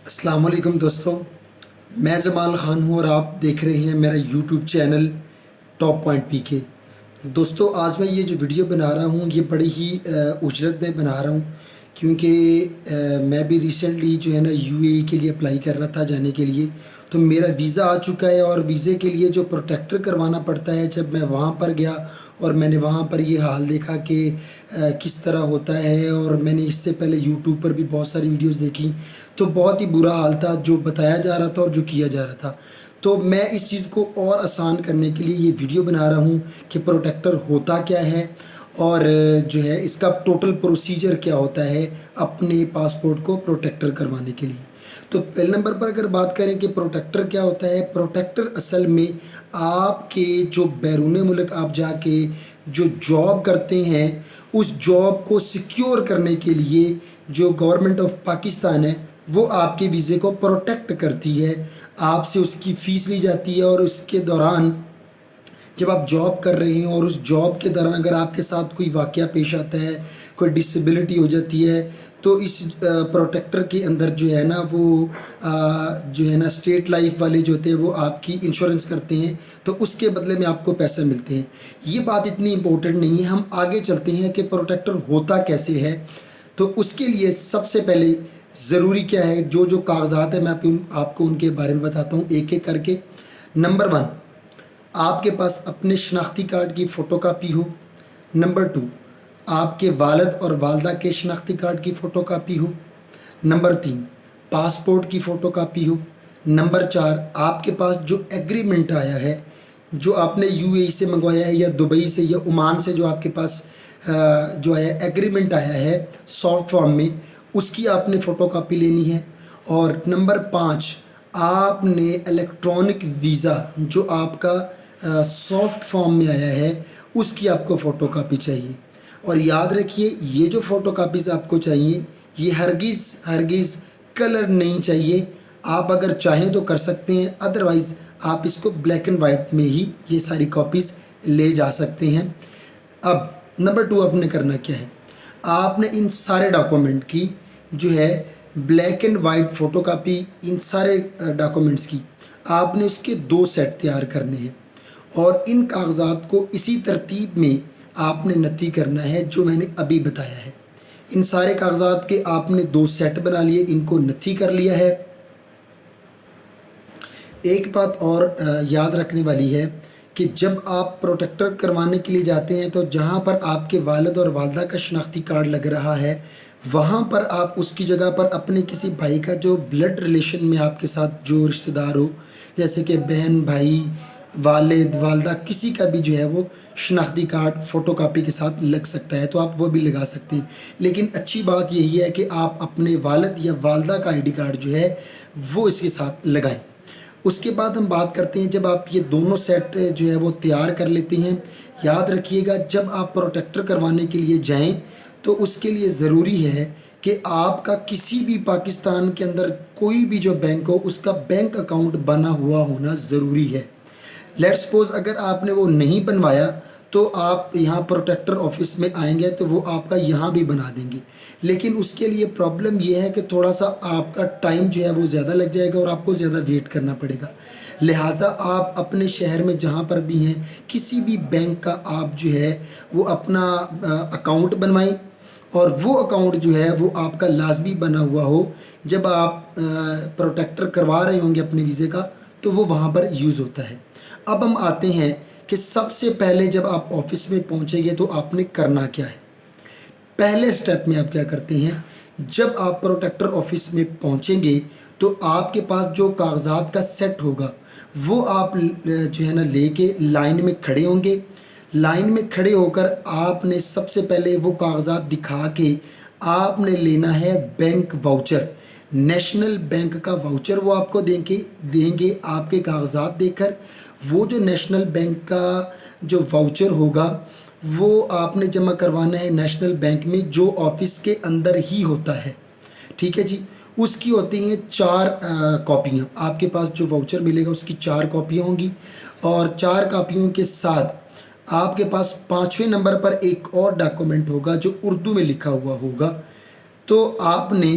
अस्सलाम वालेकुम दोस्तों, मैं जमाल ख़ान हूँ और आप देख रहे हैं मेरा यूट्यूब चैनल टॉप पॉइंट पीके। दोस्तों, आज मैं ये जो वीडियो बना रहा हूँ ये बड़ी ही उजरत में बना रहा हूँ, क्योंकि मैं भी रिसेंटली जो है ना यूएई के लिए अप्लाई कर रहा था जाने के लिए। तो मेरा वीज़ा आ चुका है और वीज़े के लिए जो प्रोटेक्टर करवाना पड़ता है, जब मैं वहाँ पर गया और मैंने वहाँ पर ये हाल देखा कि किस तरह होता है, और मैंने इससे पहले यूट्यूब पर भी बहुत सारी वीडियोस देखी, तो बहुत ही बुरा हाल था जो बताया जा रहा था और जो किया जा रहा था। तो मैं इस चीज़ को और आसान करने के लिए ये वीडियो बना रहा हूँ कि प्रोटेक्टर होता क्या है और जो है इसका टोटल प्रोसीजर क्या होता है अपने पासपोर्ट को प्रोटेक्टर करवाने के लिए। तो पहले नंबर पर अगर बात करें कि प्रोटेक्टर क्या होता है, प्रोटेक्टर असल में आपके जो बैरून मुल्क आप जाके जो जॉब करते हैं उस जॉब को सिक्योर करने के लिए जो गवर्नमेंट ऑफ पाकिस्तान है वो आपके वीज़े को प्रोटेक्ट करती है। आपसे उसकी फ़ीस ली जाती है और उसके दौरान जब आप जॉब कर रहे हैं और उस जॉब के दौरान अगर आपके साथ कोई वाक़या पेश आता है, कोई डिसेबिलिटी हो जाती है, तो इस प्रोटेक्टर के अंदर जो है ना वो जो है ना स्टेट लाइफ वाले जो होते हैं वो आपकी इंश्योरेंस करते हैं, तो उसके बदले में आपको पैसे मिलते हैं। ये बात इतनी इम्पोर्टेंट नहीं है, हम आगे चलते हैं कि प्रोटेक्टर होता कैसे है। तो उसके लिए सबसे पहले ज़रूरी क्या है, जो जो कागज़ात है मैं आपको उनके बारे में बताता हूँ एक एक करके। नंबर 1, आपके पास अपने शनाख्ती कार्ड की फ़ोटोकॉपी हो। नंबर 2, आपके वालिद और वालदा के शनाख्ती कार्ड की फ़ोटोकॉपी हो। नंबर 3, पासपोर्ट की फ़ोटोकॉपी हो। नंबर 4, आपके पास जो एग्रीमेंट आया है, जो आपने यूएई से मंगवाया है या दुबई से या ओमान से, जो आपके पास जो है एग्रीमेंट आया है सॉफ्ट फॉर्म में, उसकी आपने फ़ोटोकॉपी लेनी है। और नंबर 5, आपने इलेक्ट्रॉनिक वीज़ा जो आपका सॉफ्ट फॉर्म में आया है उसकी आपको फ़ोटोकॉपी चाहिए। और याद रखिए, ये जो फ़ोटोकॉपीज़ आपको चाहिए ये हरगिज़ कलर नहीं चाहिए। आप अगर चाहें तो कर सकते हैं, अदरवाइज़ आप इसको ब्लैक एंड वाइट में ही ये सारी कॉपीज़ ले जा सकते हैं। अब नंबर 2 आपने करना क्या है, आपने इन सारे डॉक्यूमेंट की जो है ब्लैक एंड वाइट फ़ोटोकॉपी, इन सारे डॉक्यूमेंट्स की आपने उसके 2 सेट तैयार करने हैं और इन कागज़ात को इसी तरतीब में आपने नती करना है जो मैंने अभी बताया है। इन सारे कागज़ात के आपने 2 सेट बना लिए, इनको नती कर लिया है। एक बात और याद रखने वाली है कि जब आप प्रोटेक्टर करवाने के लिए जाते हैं तो जहाँ पर आपके वालिद और वालदा का शनाख्ती कार्ड लग रहा है वहाँ पर आप उसकी जगह पर अपने किसी भाई का जो ब्लड रिलेशन में आपके साथ जो रिश्तेदार हो, जैसे कि बहन, भाई, वालिद, वालदा, किसी का भी जो है वो शनाख्ती कार्ड फ़ोटोकॉपी के साथ लग सकता है, तो आप वो भी लगा सकते हैं। लेकिन अच्छी बात यही है कि आप अपने वालिद या वालदा का आईडी कार्ड जो है वो इसके साथ लगाएं। उसके बाद हम बात करते हैं, जब आप ये दोनों सेट जो है वो तैयार कर लेते हैं, याद रखिएगा जब आप प्रोटेक्टर करवाने के लिए जाएं तो उसके लिए ज़रूरी है कि आपका किसी भी पाकिस्तान के अंदर कोई भी जो बैंक हो उसका बैंक अकाउंट बना हुआ होना ज़रूरी है। लेट्स सपोज़ अगर आपने वो नहीं बनवाया तो आप यहाँ प्रोटेक्टर ऑफिस में आएंगे तो वो आपका यहाँ भी बना देंगे, लेकिन उसके लिए प्रॉब्लम ये है कि थोड़ा सा आपका टाइम जो है वो ज़्यादा लग जाएगा और आपको ज़्यादा वेट करना पड़ेगा। लिहाजा आप अपने शहर में जहाँ पर भी हैं किसी भी बैंक का आप जो है वो अपना अकाउंट बनवाएं और वो अकाउंट जो है वो आपका लाजमी बना हुआ हो। जब आप प्रोटेक्टर करवा रहे होंगे अपने वीज़े का तो वो वहाँ पर यूज़ होता है। अब हम आते हैं कि सबसे पहले जब आप ऑफिस में पहुँचेंगे तो आपने करना क्या है। पहले स्टेप में आप क्या करते हैं, जब आप प्रोटेक्टर ऑफिस में पहुँचेंगे तो आपके पास जो कागज़ात का सेट होगा वो आप जो है ना लेके लाइन में खड़े होंगे। लाइन में खड़े होकर आपने सबसे पहले वो कागज़ात दिखा के आपने लेना है बैंक वाउचर, नेशनल बैंक का वाउचर वो आपको देंगे आपके कागज़ात देकर। वो जो नेशनल बैंक का जो वाउचर होगा वो आपने जमा करवाना है नेशनल बैंक में जो ऑफिस के अंदर ही होता है, ठीक है जी। उसकी होती हैं 4 कॉपियाँ, आपके पास जो वाउचर मिलेगा उसकी 4 कॉपियाँ होंगी और 4 कॉपियों के साथ आपके पास 5वें नंबर पर एक और डॉक्यूमेंट होगा जो उर्दू में लिखा हुआ होगा। तो आपने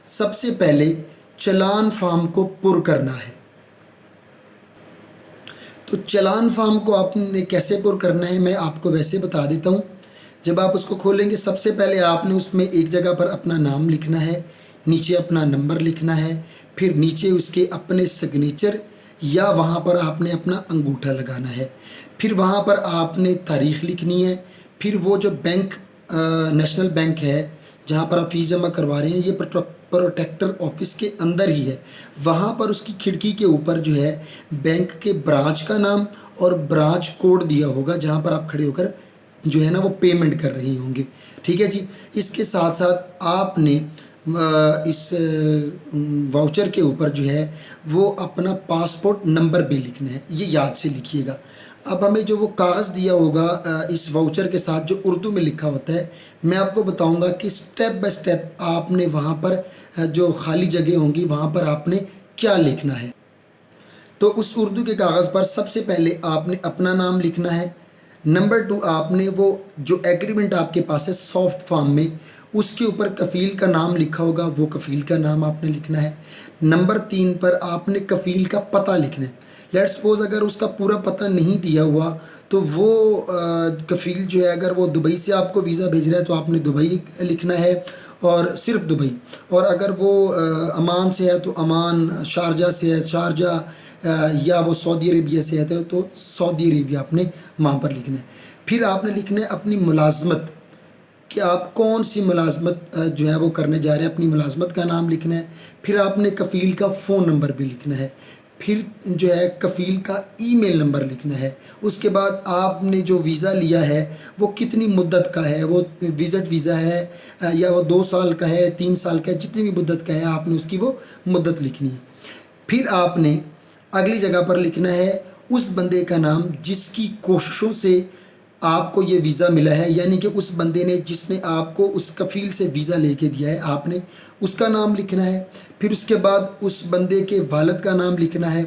सबसे पहले चालान फॉर्म को पुर करना है। तो चालान फॉर्म को आपने कैसे पुर करना है मैं आपको वैसे बता देता हूँ। जब आप उसको खोलेंगे सबसे पहले आपने उसमें एक जगह पर अपना नाम लिखना है, नीचे अपना नंबर लिखना है, फिर नीचे उसके अपने सिग्नेचर या वहाँ पर आपने अपना अंगूठा लगाना है, फिर वहाँ पर आपने तारीख़ लिखनी है, फिर वो जो बैंक नेशनल बैंक है जहाँ पर आप फीस जमा करवा रहे हैं ये प्रोटेक्टर ऑफिस के अंदर ही है, वहाँ पर उसकी खिड़की के ऊपर जो है बैंक के ब्रांच का नाम और ब्रांच कोड दिया होगा जहाँ पर आप खड़े होकर जो है ना वो पेमेंट कर रहे होंगे। ठीक है जी। इसके साथ साथ आपने इस वाउचर के ऊपर जो है वो अपना पासपोर्ट नंबर भी लिखना है, ये याद से लिखिएगा। अब हमें जो वो कागज़ दिया होगा इस वाउचर के साथ जो उर्दू में लिखा होता है, मैं आपको बताऊंगा कि स्टेप बाय स्टेप आपने वहाँ पर जो खाली जगह होंगी वहाँ पर आपने क्या लिखना है। तो उस उर्दू के कागज़ पर सबसे पहले आपने अपना नाम लिखना है। नंबर 2 आपने वो जो एग्रीमेंट आपके पास है सॉफ्ट फॉर्म में उसके ऊपर कफ़ील का नाम लिखा होगा, वो कफ़ील का नाम आपने लिखना है। नंबर 3 पर आपने कफ़ील का पता लिखना है। लेट्स सपोज अगर उसका पूरा पता नहीं दिया हुआ तो वो कफ़ील जो है अगर वो दुबई से आपको वीज़ा भेज रहा है तो आपने दुबई लिखना है और सिर्फ दुबई, और अगर वो अमान से है तो अमान, शारजा से है शारजा, या वो सऊदी अरेबिया से है तो सऊदी अरेबिया आपने वहाँ पर लिखना है। फिर आपने लिखना है अपनी मुलाजमत कि आप कौन सी मुलाजमत जो है वो करने जा रहे हैं, अपनी मुलाजमत का नाम लिखना है। फिर आपने कफ़ील का फ़ोन नंबर भी लिखना है, फिर जो है कफ़ील का ईमेल नंबर लिखना है। उसके बाद आपने जो वीज़ा लिया है वो कितनी मुद्दत का है, वो विज़िट वीज़ा है या वो 2 साल का है, 3 साल का है, जितनी भी मुद्दत का है आपने उसकी वो मुद्दत लिखनी है। फिर आपने अगली जगह पर लिखना है उस बंदे का नाम जिसकी कोशिशों से आपको ये वीज़ा मिला है, यानी कि उस बंदे ने जिसने आपको उस कफ़ील से वीज़ा लेके दिया है आपने उसका नाम लिखना है। फिर उसके बाद उस बंदे के वालिद का नाम लिखना है।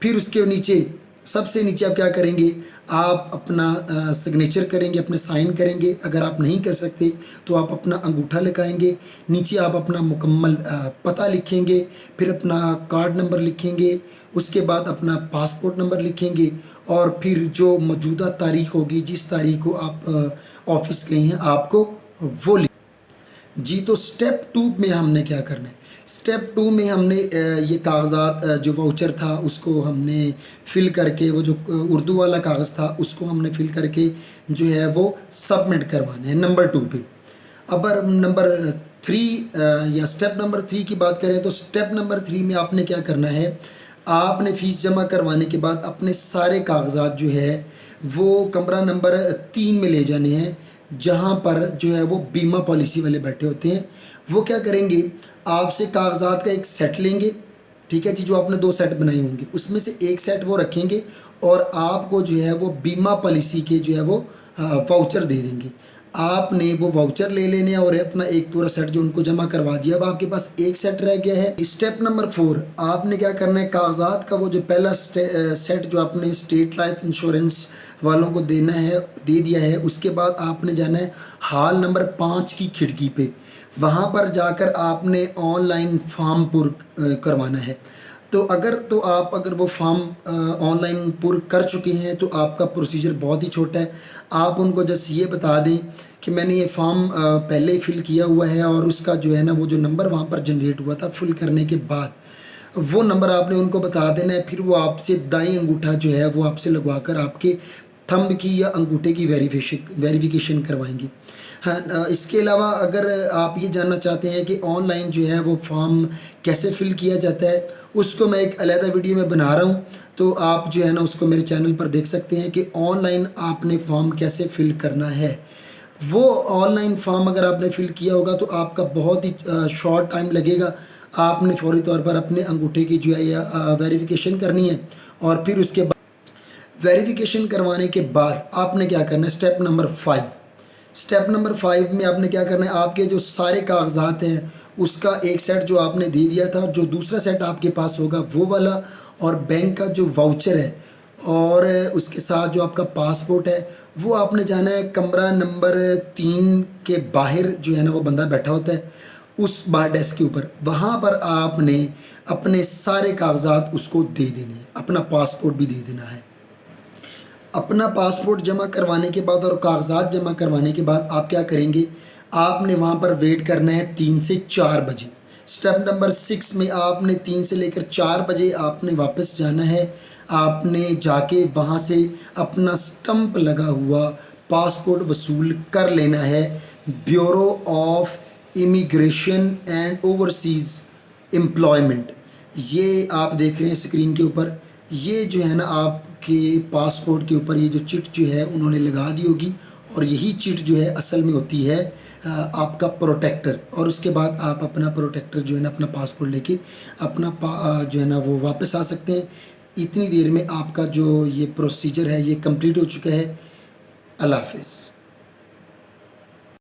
फिर उसके नीचे सबसे नीचे आप क्या करेंगे, आप अपना सिग्नेचर करेंगे, अपने साइन करेंगे। अगर आप नहीं कर सकते तो आप अपना अंगूठा लगाएंगे। नीचे आप अपना मुकम्मल पता लिखेंगे, फिर अपना कार्ड नंबर लिखेंगे, उसके बाद अपना पासपोर्ट नंबर लिखेंगे और फिर जो मौजूदा तारीख़ होगी जिस तारीख़ को आप ऑफिस गए हैं आपको वो लिख जी। तो स्टेप 2 में हमने क्या करना है, स्टेप 2 में हमने ये कागज़ात जो वाउचर था उसको हमने फ़िल करके, वो जो उर्दू वाला कागज़ था उसको हमने फ़िल करके जो है वो सबमिट करवाना है नंबर 2 पे। अब नंबर 3 या स्टेप नंबर 3 की बात करें तो स्टेप नंबर 3 में आपने क्या करना है, आपने फ़ीस जमा करवाने के बाद अपने सारे कागज़ात जो है वो कमरा नंबर 3 में ले जाने हैं जहाँ पर जो है वो बीमा पॉलिसी वाले बैठे होते हैं। वो क्या करेंगे, आपसे कागज़ात का एक सेट लेंगे, ठीक है जी, जो आपने 2 सेट बनाए होंगे उसमें से एक सेट वो रखेंगे और आपको जो है वो बीमा पॉलिसी के जो है वो वाउचर दे देंगे। आपने वो वाउचर ले लेने और अपना एक पूरा सेट जो उनको जमा करवा दिया। अब आपके पास एक सेट रह गया है। स्टेप नंबर 4 आपने क्या करना है, कागज़ात का वो जो पहला सेट जो आपने स्टेट लाइफ इंश्योरेंस वालों को देना है दे दिया है, उसके बाद आपने जाना है हॉल नंबर 5 की खिड़की पे। वहाँ पर जाकर आपने ऑनलाइन फॉर्म पुर करवाना है। तो आप अगर वो फॉर्म ऑनलाइन पुर कर चुके हैं तो आपका प्रोसीजर बहुत ही छोटा है। आप उनको जस्ट ये बता दें कि मैंने ये फॉर्म पहले ही फ़िल किया हुआ है और उसका जो है ना वो जो नंबर वहाँ पर जनरेट हुआ था फिल करने के बाद वो नंबर आपने उनको बता देना है। फिर वो आपसे दाईं अंगूठा जो है वो आपसे लगवा कर आपके थंब की या अंगूठे की वेरिफिकेशन करवाएंगी। हाँ, इसके अलावा अगर आप ये जानना चाहते हैं कि ऑनलाइन जो है वो फॉर्म कैसे फ़िल किया जाता है उसको मैं एक अलग वीडियो में बना रहा हूँ, तो आप जो है ना उसको मेरे चैनल पर देख सकते हैं कि ऑनलाइन आपने फॉर्म कैसे फ़िल करना है। वो ऑनलाइन फॉर्म अगर आपने फ़िल किया होगा तो आपका बहुत ही शॉर्ट टाइम लगेगा। आपने फौरी तौर पर अपने अंगूठे की जो है या वेरिफिकेशन करनी है और फिर उसके बाद वेरिफिकेशन करवाने के बाद आपने क्या करना है, स्टेप नंबर 5 में आपने क्या करना है, आपके जो सारे कागजात हैं उसका एक सेट जो आपने दे दिया था, जो दूसरा सेट आपके पास होगा वो वाला, और बैंक का जो वाउचर है और उसके साथ जो आपका पासपोर्ट है वो आपने जाना है कमरा नंबर 3 के बाहर जो है ना वो बंदा बैठा होता है उस बार डेस्क के ऊपर, वहाँ पर आपने अपने सारे कागजात उसको दे देने हैं, अपना पासपोर्ट भी दे देना है। अपना पासपोर्ट जमा करवाने के बाद और कागजात जमा करवाने के बाद आप क्या करेंगे, आपने वहाँ पर वेट करना है 3 से 4 बजे। स्टेप नंबर 6 में आपने 3 से लेकर 4 बजे आपने वापस जाना है। आपने जाके वहाँ से अपना स्टंप लगा हुआ पासपोर्ट वसूल कर लेना है bureau of immigration and overseas employment. ये आप देख रहे हैं स्क्रीन के ऊपर, ये जो है ना आपके पासपोर्ट के ऊपर ये जो चिट जो है उन्होंने लगा दी होगी, और यही चिट जो है असल में होती है आपका प्रोटेक्टर। और उसके बाद आप अपना प्रोटेक्टर जो है ना, अपना पासपोर्ट लेके अपना जो है ना वो वापस आ सकते हैं। इतनी देर में आपका जो ये प्रोसीजर है ये कंप्लीट हो चुका है। अल्लाह हाफिज़।